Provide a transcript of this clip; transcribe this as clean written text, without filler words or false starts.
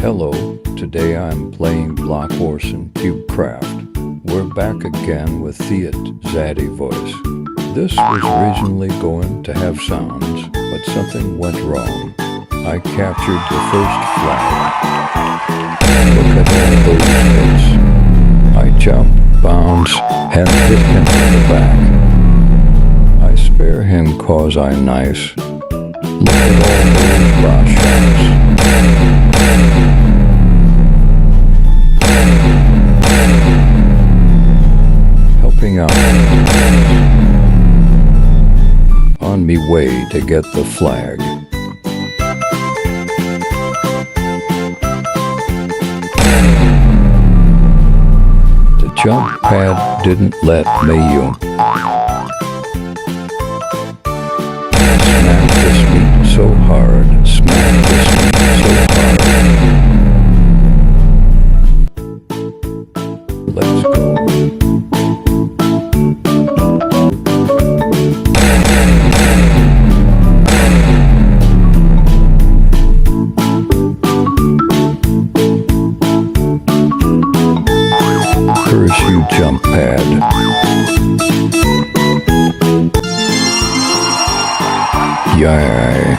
Hello, today I'm playing BlockWars and CubeCraft. We're back again with the Zaddy voice. This was originally going to have sounds, but something went wrong. I captured the first flag. Look at all those hits. I jump, bounce, and hit him in the back. I spare him cause I'm nice. Look at all those boss shots. Helping out on me way to get the flag. The jump pad didn't let me smack this meat so hard, smack this meat so hard. Let's go. Curse you, jump pad. Yay.